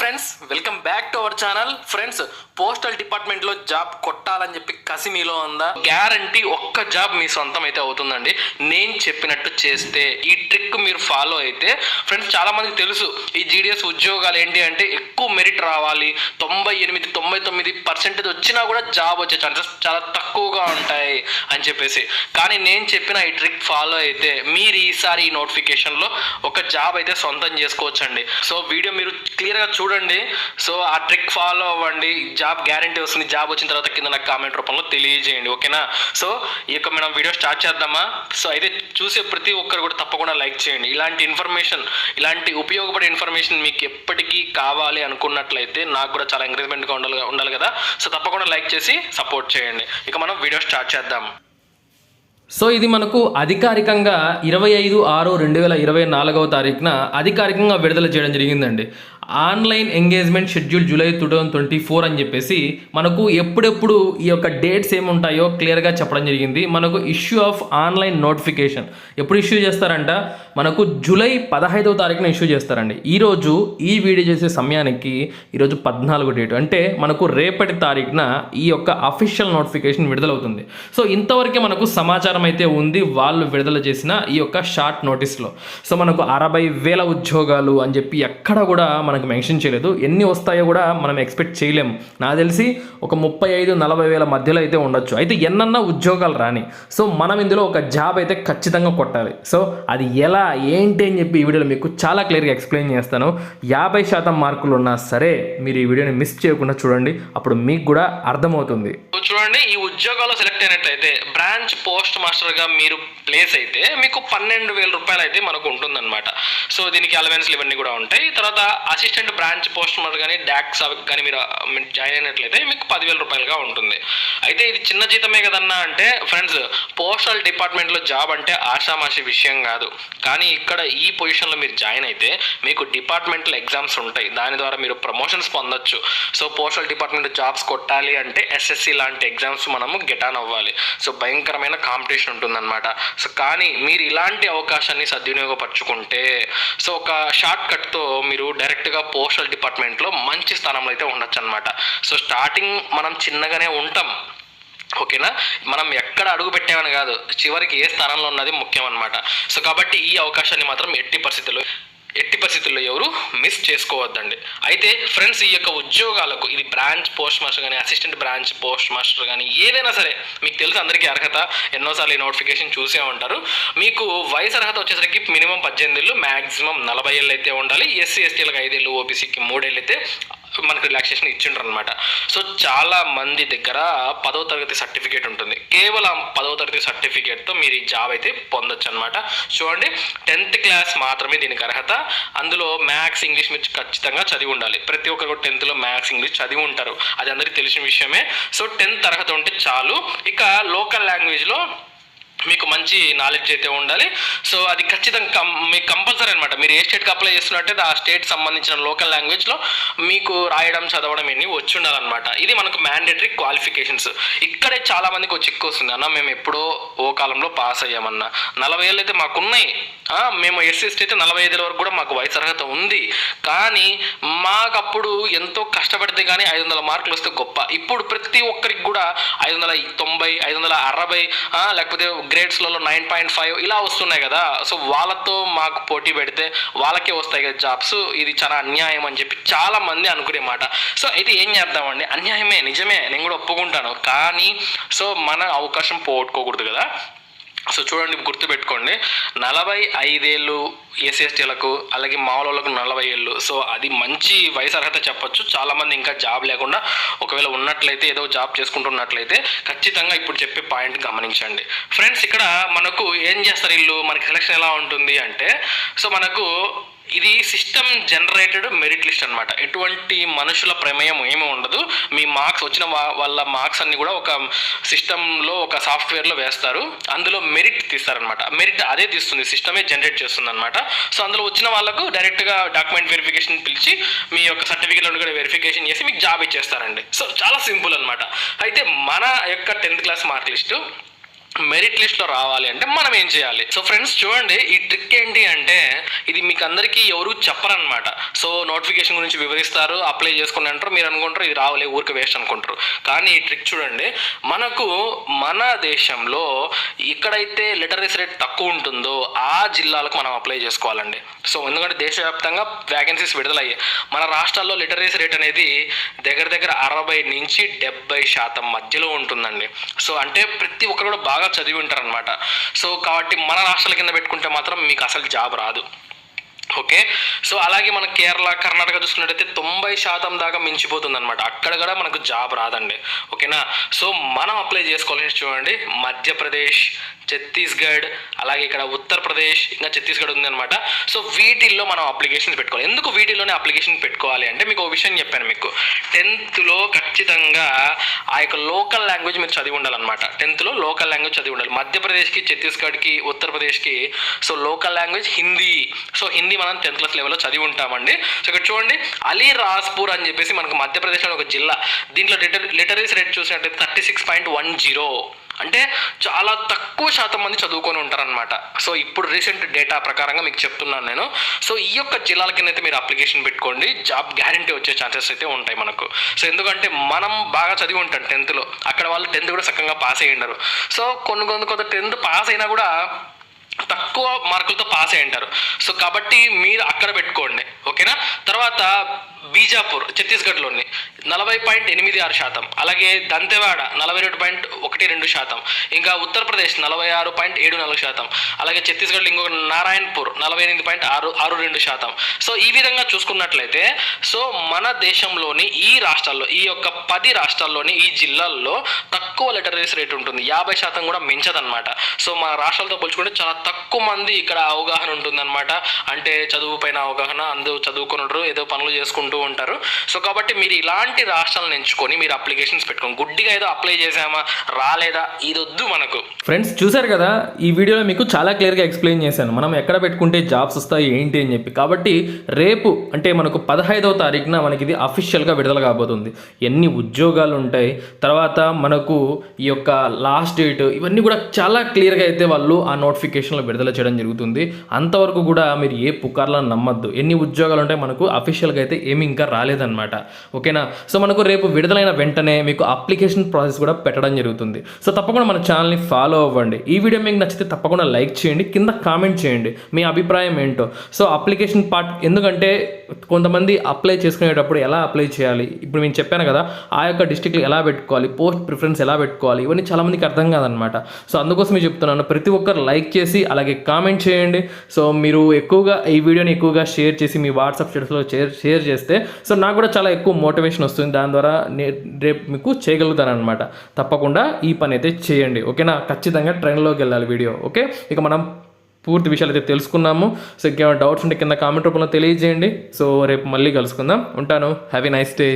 Friends, welcome back to our channel. Friends, postal department లో job కొట్టాలని చెప్పి కసి మీలో ఉందా? గ్యారంటీ ఒక్క జాబ్ మీ సొంతం అయితే అవుతుందండి. నేను చెప్పినట్టు చేస్తే, ఈ ట్రిక్ మీరు ఫాలో అయితే. ఫ్రెండ్స్, చాలా మందికి తెలుసు ఈ జీడిఎస్ ఉద్యోగాలు ఏంటి అంటే ఎక్కువ మెరిట్ రావాలి, 98-99% వచ్చినా కూడా జాబ్ వచ్చే ఛాన్సెస్ చాలా తక్కువగా ఉంటాయి అని చెప్పేసి. కానీ నేను చెప్పిన ఈ ట్రిక్ ఫాలో అయితే మీరు ఈసారి ఈ నోటిఫికేషన్లో ఒక జాబ్ అయితే సొంతం చేసుకోవచ్చండి. సో వీడియో మీరు క్లియర్గా చూడండి. సో ఆ ట్రిక్ ఫాలో అవ్వండి, జాబ్ గ్యారంటీ వస్తుంది. జాబ్ వచ్చిన తర్వాత కింద నాకు కామెంట్ రూపంలో తెలియజేయండి, ఓకేనా? సో ఈ యొక్క మనం వీడియో స్టార్ట్ చేద్దామా? సో అయితే చూసే ప్రతి ఒక్కరు కూడా తప్పకుండా లైక్ చేయండి. ఇలాంటి ఇన్ఫర్మేషన్, ఇలాంటి ఉపయోగపడే ఇన్ఫర్మేషన్ మీకు ఎప్పటికీ కావాలి అనుకున్నట్లయితే నాకు కూడా చాలా ఎంకరేజ్మెంట్గా ఉండాలి కదా. సో తప్పకుండా లైక్ చేసి సపోర్ట్ చేయండి. ఇక మనం వీడియో స్టార్ట్ చేద్దాం. సో ఇది మనకు అధికారికంగా 25/6/2024 అధికారికంగా విడుదల చేయడం జరిగిందండి. ఆన్లైన్ ఎంగేజ్మెంట్ షెడ్యూల్ జూలై 2024 అని చెప్పేసి మనకు ఎప్పుడెప్పుడు ఈ యొక్క డేట్స్ ఏముంటాయో క్లియర్గా చెప్పడం జరిగింది. మనకు ఇష్యూ ఆఫ్ ఆన్లైన్ నోటిఫికేషన్ ఎప్పుడు ఇష్యూ చేస్తారంట? మనకు జూలై 15 ఇష్యూ చేస్తారండి. ఈరోజు ఈ వీడియో చేసే సమయానికి ఈరోజు 14 డేట్, అంటే మనకు రేపటి తారీఖున ఈ యొక్క అఫీషియల్ నోటిఫికేషన్ విడుదలవుతుంది. సో ఇంతవరకే మనకు సమాచారం అయితే ఉంది వాళ్ళు విడుదల చేసిన ఈ యొక్క షార్ట్ నోటీస్లో. సో మనకు 60,000 ఉద్యోగాలు అని చెప్పి ఎక్కడ కూడా మనకు మెన్షన్ చేయలేదు. ఎన్ని వస్తాయో కూడా మనం ఎక్స్పెక్ట్ చేయలేము. నాకు తెలిసి ఒక 35-40 మధ్యలో అయితే ఉండొచ్చు. అయితే ఎన్నన్నా ఉద్యోగాలు రాని, సో మనం ఇందులో ఒక జాబ్ అయితే ఖచ్చితంగా కొట్టాలి. సో అది ఎలా ఏంటి అని చెప్పి ఈ వీడియోలో మీకు చాలా క్లియర్గా ఎక్స్ప్లెయిన్ చేస్తాను. 50% మార్కులు ఉన్నా సరే మీరు ఈ వీడియోని మిస్ చేయకుండా చూడండి, అప్పుడు మీకు కూడా అర్థమవుతుంది. చూడండి, ఈ ఉద్యోగాల్లో సెలెక్ట్ అయినట్లయితే బ్రాంచ్ పోస్ట్ మాస్టర్గా మీరు ప్లేస్ అయితే మీకు 12,000 రూపాయలు అయితే మనకు ఉంటుందన్నమాట. సో దీనికి అలవెన్స్లు ఇవన్నీ కూడా ఉంటాయి. తర్వాత అసిస్టెంట్ బ్రాంచ్ పోస్ట్ మాస్టర్ కానీ డాక్స్ కానీ మీరు జాయిన్ అయినట్లయితే మీకు 10,000 రూపాయలుగా ఉంటుంది. అయితే ఇది చిన్న జీతమే కదన్నా అంటే, ఫ్రెండ్స్, పోస్టల్ డిపార్ట్మెంట్లో జాబ్ అంటే ఆషామాషి విషయం కాదు. కానీ ఇక్కడ ఈ పొజిషన్లో మీరు జాయిన్ అయితే మీకు డిపార్ట్మెంటల్ ఎగ్జామ్స్ ఉంటాయి, దాని ద్వారా మీరు ప్రమోషన్స్ పొందొచ్చు. సో పోస్టల్ డిపార్ట్మెంట్ జాబ్స్ కొట్టాలి అంటే ఎస్ఎస్సి లాంటి ఎగ్జామ్స్ మనము గెట్ ఆన్ అవ్వాలి. సో భయంకరమైన కాంపిటీషన్ ఉంటుందన్నమాట. సో కానీ మీరు ఇలాంటి అవకాశాన్ని సద్వినియోగపరచుకుంటే, సో ఒక షార్ట్ కట్తో మీరు డైరెక్ట్గా పోస్టల్ డిపార్ట్మెంట్లో మంచి స్థానంలో అయితే ఉండొచ్చు అనమాట. సో స్టార్టింగ్ మనం చిన్నగానే ఉంటాం, ఓకేనా? మనం ఎక్కడ అడుగు పెట్టామని కాదు, చివరికి ఏ స్థానంలో ఉన్నది ముఖ్యం అనమాట. సో కాబట్టి ఈ అవకాశాన్ని మాత్రం ఎట్టి పరిస్థితుల్లో ఎవరు మిస్ చేసుకోవద్దండి. అయితే ఫ్రెండ్స్, ఈ యొక్క ఉద్యోగాలకు ఇది బ్రాంచ్ పోస్ట్ మాస్టర్ కానీ అసిస్టెంట్ బ్రాంచ్ పోస్ట్ మాస్టర్ కానీ ఏదైనా సరే మీకు తెలుసు, అందరికీ అర్హత ఎన్నోసార్లు ఈ నోటిఫికేషన్ చూసే ఉంటారు. మీకు వయసు అర్హత వచ్చేసరికి మినిమం 18 ఏళ్ళు, మ్యాక్సిమం 40 ఏళ్ళు అయితే ఉండాలి. ఎస్సీ ఎస్టీలకు 5 ఏళ్ళు, ఓబీసీకి 3 ఏళ్ళు అయితే మనకు రిలాక్సేషన్ ఇచ్చిండ్రు అనమాట. సో చాలా మంది దగ్గర 10వ తరగతి సర్టిఫికేట్ ఉంటుంది. కేవలం 10వ తరగతి సర్టిఫికేట్తో మీరు ఈ జాబ్ అయితే పొందొచ్చు అనమాట. చూడండి, 10th క్లాస్ మాత్రమే దీనికి అర్హత. అందులో మ్యాథ్స్, ఇంగ్లీష్ మీరు ఖచ్చితంగా చదివి ఉండాలి. ప్రతి ఒక్కరు 10th మ్యాథ్స్, ఇంగ్లీష్ చదివి ఉంటారు, అది అందరికీ తెలిసిన విషయమే. సో 10th అర్హత ఉంటే చాలు. ఇక లోకల్ లాంగ్వేజ్లో మీకు మంచి నాలెడ్జ్ అయితే ఉండాలి. సో అది ఖచ్చితంగా మీకు కంపల్సరీ అనమాట. మీరు ఏ స్టేట్కి అప్లై చేస్తున్నట్టే ఆ స్టేట్ సంబంధించిన లోకల్ లాంగ్వేజ్లో మీకు రాయడం, చదవడం ఎన్ని వచ్చి ఉండాలన్నమాట. ఇది మనకు మ్యాండేటరీ క్వాలిఫికేషన్స్. ఇక్కడే చాలా మందికి వచ్చి ఎక్కువ వస్తుంది అన్న, మేము ఎప్పుడో ఓ కాలంలో పాస్ అయ్యామన్నా, 40 ఏళ్ళు అయితే మాకున్నాయి, మేము ఎస్సీ ఎస్టీ అయితే 45 ఏళ్ళ వరకు కూడా మాకు వయసు అర్హత ఉంది, కానీ మాకప్పుడు ఎంతో కష్టపడితే కానీ 500 మార్కులు వస్తే గొప్ప. ఇప్పుడు ప్రతి ఒక్కరికి కూడా 590, 560, లేకపోతే గ్రేడ్స్లలో 9.5 ఇలా వస్తున్నాయి కదా. సో వాళ్ళతో మాకు పోటీ పెడితే వాళ్ళకే వస్తాయి కదా జాబ్స్. ఇది చాలా అన్యాయం అని చెప్పి చాలా మంది అనుకునే మాట. సో అయితే ఏం చేద్దామండి, అన్యాయమే, నిజమే, నేను కూడా ఒప్పుకుంటాను. కానీ సో మన అవకాశం పోగొట్టుకోకూడదు కదా. సో చూడండి, గుర్తుపెట్టుకోండి, 45 ఏళ్ళు ఎస్సీఎస్టీలకు, అలాగే మామూలులకు 40 ఏళ్ళు. సో అది మంచి వయసు అర్హత చెప్పొచ్చు. చాలామంది ఇంకా జాబ్ లేకుండా ఒకవేళ ఉన్నట్లయితే, ఏదో జాబ్ చేసుకుంటున్నట్లయితే ఖచ్చితంగా ఇప్పుడు చెప్పే పాయింట్ గమనించండి. ఫ్రెండ్స్, ఇక్కడ మనకు ఏం చేస్తారు వీళ్ళు, మనకి సెలక్షన్ ఎలా ఉంటుంది అంటే, సో మనకు ఇది సిస్టమ్ జనరేటెడ్ మెరిట్ లిస్ట్ అనమాట. ఎటువంటి మనుషుల ప్రమేయం ఏమీ ఉండదు. మీ మార్క్స్ వచ్చిన వాళ్ళ మార్క్స్ అన్ని కూడా ఒక సిస్టంలో, ఒక సాఫ్ట్వేర్లో వేస్తారు. అందులో మెరిట్ తీస్తారనమాట. మెరిట్ అదే తీస్తుంది, సిస్టమే జనరేట్ చేస్తుంది అనమాట. సో అందులో వచ్చిన వాళ్ళకు డైరెక్ట్గా డాక్యుమెంట్ వెరిఫికేషన్ పిలిచి మీ యొక్క సర్టిఫికేట్లను కూడా వెరిఫికేషన్ చేసి మీకు జాబ్ ఇచ్చేస్తారండి. సో చాలా సింపుల్ అనమాట. అయితే మన యొక్క 10th class mark list merit లిస్ట్లో రావాలి అంటే మనం ఏం చేయాలి? సో ఫ్రెండ్స్ చూడండి, ఈ ట్రిక్ ఏంటి అంటే ఇది మీకు అందరికీ ఎవరు చెప్పరనమాట. సో నోటిఫికేషన్ గురించి వివరిస్తారు, అప్లై చేసుకుని అంటారు, మీరు అనుకుంటారు ఇది రావలే ఊరికి వేస్ట్ అనుకుంటారు. కానీ ఈ ట్రిక్ చూడండి, మనకు మన దేశంలో ఎక్కడైతే లిటరసీ రేట్ తక్కువ ఉంటుందో ఆ జిల్లాలకు మనం అప్లై చేసుకోవాలండి. సో ఎందుకంటే దేశవ్యాప్తంగా వ్యాకెన్సీస్ విడుదలయ్యాయి. మన రాష్ట్రాల్లో లిటరసీ రేట్ అనేది దగ్గర దగ్గర 60 నుంచి 70% మధ్యలో ఉంటుందండి. సో అంటే ప్రతి ఒక్కరు కూడా బాగా చదివి ఉంటారనమాట. సో కాబట్టి మన రాష్ట్రాల కింద పెట్టుకుంటే మాత్రం మీకు అసలు జాబ్ రాదు. ఓకే, సో అలాగే మన కేరళ, కర్ణాటక చూసుకున్నట్టయితే 90% దాకా మించిపోతుంది అనమాట. అక్కడ కూడా మనకు జాబ్ రాదండి. ఓకేనా, సో మనం అప్లై చేసుకోవాలని చూడండి, మధ్యప్రదేశ్, ఛత్తీస్గఢ్, అలాగే ఇక్కడ ఉత్తరప్రదేశ్, ఇంకా ఛత్తీస్గఢ్ ఉంది అనమాట. సో వీటిల్లో మనం అప్లికేషన్స్ పెట్టుకోవాలి. ఎందుకు వీటిల్లోనే అప్లికేషన్ పెట్టుకోవాలి అంటే మీకు ఒక విషయం చెప్పాను, మీకు 10th ఖచ్చితంగా ఆ యొక్క లోకల్ లాంగ్వేజ్ మీరు చదివి ఉండాలన్నమాట. 10th లోకల్ లాంగ్వేజ్ చదివి ఉండాలి. మధ్యప్రదేశ్కి, ఛత్తీస్గఢ్కి, ఉత్తరప్రదేశ్కి so local language Hindi. So Hindi మనం 10th క్లాస్ లెవెల్లో చదివి ఉంటామండి. సో ఇక్కడ చూడండి, అలీరాజ్పూర్ అని చెప్పేసి మనకు మధ్యప్రదేశ్లో ఒక జిల్లా. దీంట్లో లిటరసీ రేట్ చూసినట్టయితే 36.10, అంటే చాలా తక్కువ శాతం మంది చదువుకొని ఉంటారనమాట. సో ఇప్పుడు రీసెంట్ డేటా ప్రకారంగా మీకు చెప్తున్నాను నేను. సో ఈ యొక్క జిల్లాల కింద అయితే మీరు అప్లికేషన్ పెట్టుకోండి, జాబ్ గ్యారంటీ వచ్చే ఛాన్సెస్ అయితే ఉంటాయి మనకు. సో ఎందుకంటే మనం బాగా చదివి ఉంటాం 10th, అక్కడ వాళ్ళు 10th కూడా చక్కగా పాస్ అయ్యి ఉండరు. సో కొంత 10th పాస్ అయినా కూడా తక్కువ మార్కులతో పాస్ అయ్యి ఉంటారు. సో కాబట్టి మీరు అక్కడ పెట్టుకోండి. ఓకేనా, తర్వాత బీజాపూర్ ఛత్తీస్గఢ్లోని 40.86%, అలాగే దంతెవాడ 42.12%, ఇంకా ఉత్తరప్రదేశ్ 46.74%, అలాగే ఛత్తీస్గఢ్ ఇంకొక నారాయణపూర్ 48.62%. సో ఈ విధంగా చూసుకున్నట్లయితే సో మన దేశంలోని ఈ రాష్ట్రాల్లో, ఈ యొక్క 10 రాష్ట్రాల్లోని ఈ జిల్లాల్లో తక్కువ లిటరసీ రేట్ ఉంటుంది, 50% కూడా మించదనమాట. సో మన రాష్ట్రాలతో పోల్చుకుంటే చాలా తక్కువ మంది ఇక్కడ అవగాహన ఉంటుందన్నమాట. అంటే చదువు పైన అవగాహన, అందరూ చదువుకున్నారు, ఏదో పనులు చేసుకుంటూ ఉంటారు. సో కాబట్టి మీరు ఇలాంటి రాష్ట్రాలను ఎంచుకొని మీరు అప్లికేషన్స్ పెట్టుకోండి. గుడ్డిగా ఏదో అప్లై చేసామా రాలేదా ఇది వద్దు మనకు. ఫ్రెండ్స్ చూసారు కదా, ఈ వీడియోలో మీకు చాలా క్లియర్గా ఎక్స్ప్లెయిన్ చేశాను మనం ఎక్కడ పెట్టుకుంటే జాబ్స్ వస్తాయి ఏంటి అని చెప్పి. కాబట్టి రేపు అంటే మనకు 15వ తారీఖున మనకి ఇది అఫీషియల్గా విడుదల కాబోతుంది. ఎన్ని ఉద్యోగాలు ఉంటాయి, తర్వాత మనకు ఈ యొక్క లాస్ట్ డేట్, ఇవన్నీ కూడా చాలా క్లియర్గా అయితే వాళ్ళు ఆ నోటిఫికేషన్లో విడుదల చేయడం జరుగుతుంది. అంతవరకు కూడా మీరు ఏ పుకార్లను నమ్మద్దు. ఎన్ని ఉద్యోగాలు ఉంటాయి మనకు అఫీషియల్గా అయితే ఏమి ఇంకా రాలేదన్నమాట. ఓకేనా, సో మనకు రేపు విడుదలైన వెంటనే మీకు అప్లికేషన్ ప్రాసెస్ కూడా పెట్టడం జరుగుతుంది. సో తప్పకుండా మన ఛానల్ని ఫాలో అవ్వండి. ఈ వీడియో మీకు నచ్చితే తప్పకుండా లైక్ చేయండి, కింద కామెంట్ చేయండి మీ అభిప్రాయం ఏంటో. సో అప్లికేషన్ పార్ట్, ఎందుకంటే కొంతమంది అప్లై చేసుకునేటప్పుడు ఎలా అప్లై చేయాలి, ఇప్పుడు నేను చెప్పాను కదా, ఆ యొక్క డిస్ట్రిక్ట్లో ఎలా పెట్టుకోవాలి, పోస్ట్ ప్రిఫరెన్స్ ఎలా పెట్టుకోవాలి, ఇవన్నీ చాలామందికి అర్థం కాదనమాట. సో అందుకోసమే చెప్తున్నాను, ప్రతి ఒక్కరు లైక్ చేసి అలాగే కామెంట్ చేయండి. సో మీరు ఎక్కువగా ఈ వీడియోని ఎక్కువగా షేర్ చేసి మీ వాట్సాప్ స్టేటస్లో షేర్ చేస్తే సో నాకు కూడా చాలా ఎక్కువ మోటివేషన్ వస్తుంది. దాని ద్వారా రేపు మీకు చేయగలుగుతాను అనమాట. తప్పకుండా ఈ పని అయితే చేయండి. ఓకేనా, ఖచ్చితంగా ట్రెండ్లోకి వెళ్ళాలి వీడియో. ఓకే, ఇక మనం పూర్తి విషయాలు అయితే తెలుసుకున్నాము. సో ఇంకేమైనా డౌట్స్ ఉంటే కింద కామెంట్ రూపంలో తెలియజేయండి. సో రేపు మళ్ళీ కలుసుకుందాం. ఉంటాను. Have a nice day.